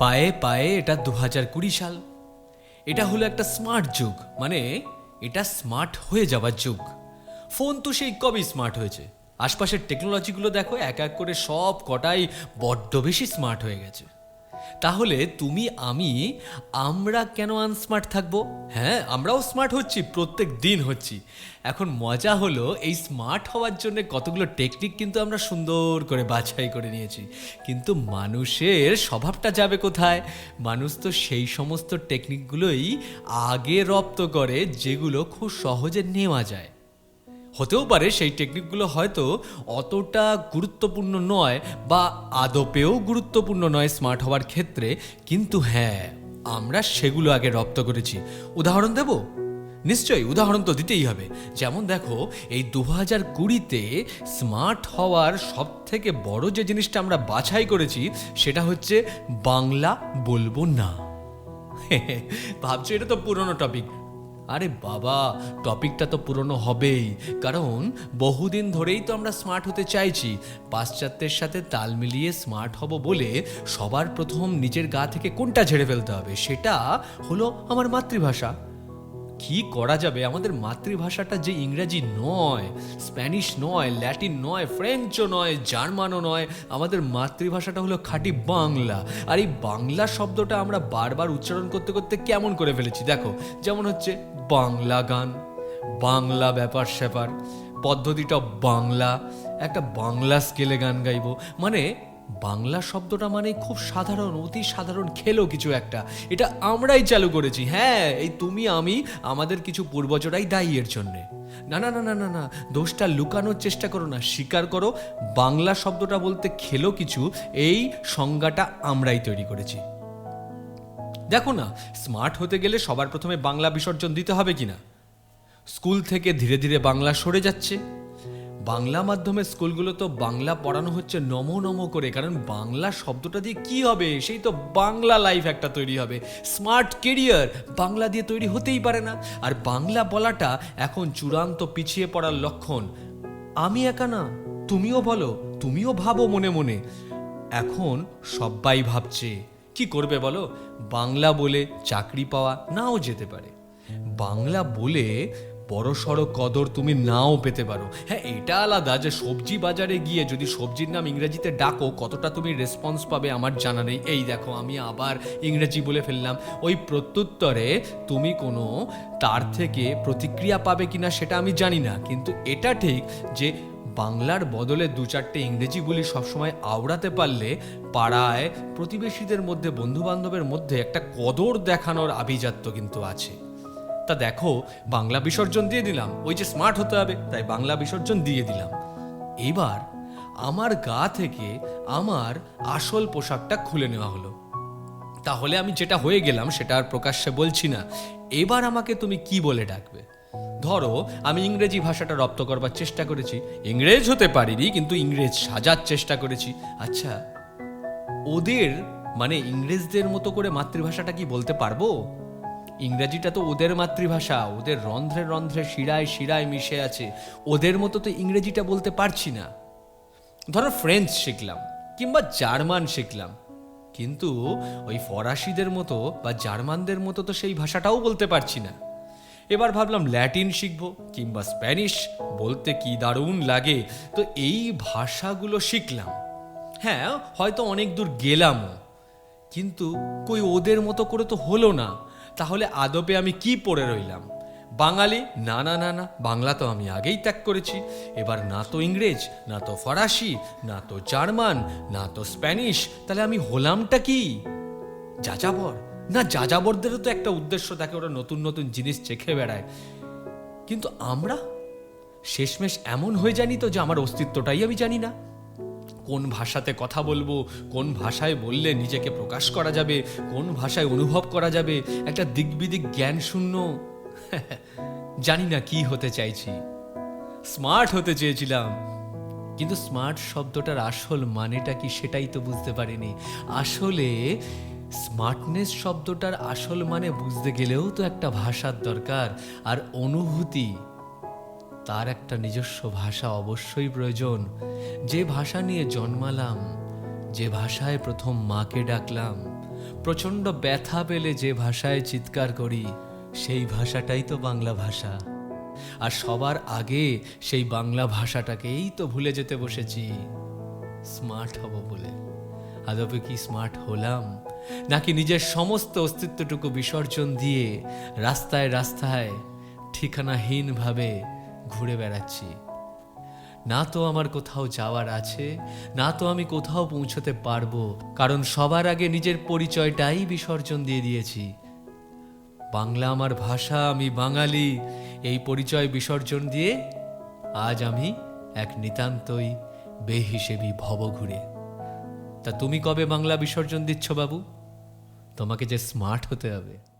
পায়ে পায়ে এটা 2020 সাল। এটা হলো একটা স্মার্ট যুগ, মানে এটা স্মার্ট হয়ে যাবার যুগ। ফোন তো সেই কবেই স্মার্ট হয়েছে। আশপাশের টেকনোলজিগুলো দেখো, এক এক করে সব কটাই বড্ড বেশি স্মার্ট হয়ে গেছে। তাহলে তুমি আমরা কেন আনস্মার্ট থাকবো? হ্যাঁ, আমরাও স্মার্ট হচ্ছি, প্রত্যেক দিন হচ্ছি। এখন মজা হলো এই স্মার্ট হওয়ার জন্য কতগুলো টেকনিক কিন্তু আমরা সুন্দর করে বাছাই করে নিয়েছি। কিন্তু মানুষের স্বভাবটা যাবে কোথায়? মানুষ তো সেই সমস্ত টেকনিকগুলোই আগে রপ্ত করে যেগুলো খুব সহজে নেওয়া যায়। হতেও পারে সেই টেকনিকগুলো হয়তো অতটা গুরুত্বপূর্ণ নয় বা আদপেও গুরুত্বপূর্ণ নয় স্মার্ট হওয়ার ক্ষেত্রে, কিন্তু হ্যাঁ, আমরা সেগুলো আগে রপ্ত করেছি। উদাহরণ দেব? নিশ্চয়ই, উদাহরণ তো দিতেই হবে। যেমন দেখো, এই 2020-তে স্মার্ট হওয়ার সব থেকে বড় যে জিনিসটা আমরা বাছাই করেছি সেটা হচ্ছে বাংলা বলবো না। ভাবছো এটা তো পুরনো টপিক। আরে বাবা, টপিকটা তো পুরনো হবেই, কারণ বহুদিন ধরেই তো আমরা স্মার্ট হতে চাইছি। পাশ্চাত্যের সাথে তাল মিলিয়ে স্মার্ট হব বলে সবার প্রথম নিজের গা থেকে কোনটা ঝেড়ে ফেলতে হবে? সেটা হলো আমার মাতৃভাষা। কি করা যাবে? আমাদের মাতৃভাষাটা যে ইংরেজি নয়, স্প্যানিশ নয়, ল্যাটিন নয়, ফ্রেঞ্চও নয়, জার্মানও নয়, আমাদের মাতৃভাষাটা হলো খাঁটি বাংলা। আর এই বাংলা শব্দটা আমরা বারবার উচ্চারণ করতে করতে কেমন করে ফেলেছি দেখো। যেমন হচ্ছে বাংলা গান, বাংলা ব্যাপার স্যাপার, পদ্ধতিটা বাংলা, একটা বাংলা স্কেলে গান গাইবো, মানে বাংলা শব্দটা মানে খুব সাধারণ, অতি সাধারণ খেলো কিছু একটা। এটা আমরাই চালু করেছি। হ্যাঁ, এই তুমি আমি, আমাদের কিছু পূর্বজরাই দায়ী এর জন্যে। না না না না না না, দোষটা লুকানোর চেষ্টা করো না, স্বীকার করো বাংলা শব্দটা বলতে খেলো কিছু, এই সংজ্ঞাটা আমরাই তৈরি করেছি। দেখো না, স্মার্ট হতে গেলে সবার প্রথমে বাংলা বিসর্জন দিতে হবে কিনা। স্কুল থেকে ধীরে ধীরে বাংলা সরে যাচ্ছে। বাংলা মাধ্যমে স্কুলগুলো তো বাংলা পড়ানো হচ্ছে নমো নমো করে, কারণ বাংলা শব্দটা দিয়ে কি হবে? সেই তো বাংলা লাইফ একটা তৈরি হবে, স্মার্ট কেরিয়ার বাংলা দিয়ে তৈরি হতেই পারে না। আর বাংলা বলাটা এখন চূড়ান্ত পিছিয়ে পড়ার লক্ষণ। আমি একা না, তুমিও বলো, তুমিও ভাবো মনে মনে। এখন সবাই ভাবছে, কি করবে বলো? বাংলা বলে চাকরি পাওয়া নাও যেতে পারে, বাংলা বলে বড়সড় কদর তুমি নাও পেতে পারো। হ্যাঁ, এটা আলাদা যে সবজি বাজারে গিয়ে যদি সবজির নাম ইংরেজিতে ডাকো, কতটা তুমি রেসপন্স পাবে আমার জানা নেই। এই দেখো, আমি আবার ইংরেজি বলে ফেললাম। ওই প্রত্যুত্তরে তুমি কোনো তার থেকে প্রতিক্রিয়া পাবে কিনা সেটা আমি জানি না, কিন্তু এটা ঠিক যে বাংলার বদলে দু চারটে ইংরেজি বলি সবসময় আওড়াতে পারলে পাড়ায় প্রতিবেশীদের মধ্যে, বন্ধু বান্ধবের মধ্যে একটা কদর দেখানোর আভিজাত্য কিন্তু আছে। তা দেখো, বাংলা বিসর্জন দিয়ে দিলাম, ওই যে স্মার্ট হতে হবে তাই বাংলা বিসর্জন দিয়ে দিলাম। এবার আমার গা থেকে আমার আসল পোশাকটা খুলে নেওয়া হলো। তাহলে আমি যেটা হয়ে গেলাম সেটা আর প্রকাশ্যে বলছি না। এবার আমাকে তুমি কি বলে ডাকবে? ধরো আমি ইংরেজি ভাষাটা রপ্ত করবার চেষ্টা করেছি, ইংরেজ হতে পারিনি, কিন্তু ইংরেজ সাজার চেষ্টা করেছি। আচ্ছা, ওদের মানে ইংরেজদের মতো করে মাতৃভাষাটা কি বলতে পারবো? ইংরেজিটা তো ওদের মাতৃভাষা, ওদের রন্ধ্রে রন্ধ্রে শিরায় শিরায় মিশে আছে, ওদের মতো তো ইংরেজিটা বলতে পারছি না। ধরো ফ্রেঞ্চ শিখলাম কিংবা জার্মান শিখলাম, কিন্তু ওই ফরাসিদের মতো বা জার্মানদের মতো তো সেই ভাষাটাও বলতে পারছি না। এবার ভাবলাম ল্যাটিন শিখবো কিংবা স্প্যানিশ, বলতে কি দারুণ লাগে। তো এই ভাষাগুলো শিখলাম, হ্যাঁ হয়তো অনেক দূর গেলামও, কিন্তু কই ওদের মতো করে তো হলো না। তাহলে আদপে আমি কি পড়ে রইলাম? বাঙালি? না না না না, বাংলা তো আমি আগেই ত্যাগ করেছি। এবার না তো ইংরেজ, না তো ফরাসি, না তো জার্মান, না তো স্প্যানিশ, তাহলে আমি হলামটা কি? যাযাবর? না, যাযাবরদেরও তো একটা উদ্দেশ্য থাকে, ওরা নতুন নতুন জিনিস চেখে বেড়ায়। কিন্তু আমরা শেষমেশ এমন হয়ে জানি তো যে আমার অস্তিত্বটাই আমি জানি না। কোন ভাষাতে কথা বলবো, কোন ভাষায় বললে নিজেকে প্রকাশ করা যাবে, কোন ভাষায় অনুভব করা যাবে, একটা দিকবিদিক জ্ঞান শূন্য। জানি না কি হতে চাইছি। স্মার্ট হতে চেয়েছিলাম, কিন্তু স্মার্ট শব্দটার আসল মানেটা কি সেটাই তো বুঝতে পারিনি। আসলে স্মার্টনেস শব্দটার আসল মানে বুঝতে গেলেও তো একটা ভাষার দরকার, আর অনুভূতি, তার একটা নিজস্ব ভাষা অবশ্যই প্রয়োজন। যে ভাষা নিয়ে জন্মালাম, যে ভাষায় প্রথম মাকে ডাকলাম, প্রচণ্ড ব্যথা পেলে যে ভাষায় চিৎকার করি সেই ভাষাটাই তো বাংলা ভাষা। আর সবার আগে সেই বাংলা ভাষাটাকেই তো ভুলে যেতে বসেছি স্মার্ট হব বলে। আদপে কি স্মার্ট হলাম, নাকি নিজের সমস্ত অস্তিত্বটুকু বিসর্জন দিয়ে রাস্তায় রাস্তায় ঠিকানাহীনভাবে ঘুরে বেড়াচ্ছি? না তো আমার কোথাও যাওয়ার আছে, না তো আমি কোথাও পৌঁছতে পারবো, কারণ সবার আগে নিজের পরিচয়টাই বিসর্জন দিয়ে দিয়েছি। বাংলা আমার ভাষা, আমি বাঙালি, এই পরিচয় বিসর্জন দিয়ে আজ আমি এক নিতান্তই বেহিসেবি ভবঘুরে। তা তুমি কবে বাংলা বিসর্জন দিচ্ছ বাবু? তোমাকে যে স্মার্ট হতে হবে।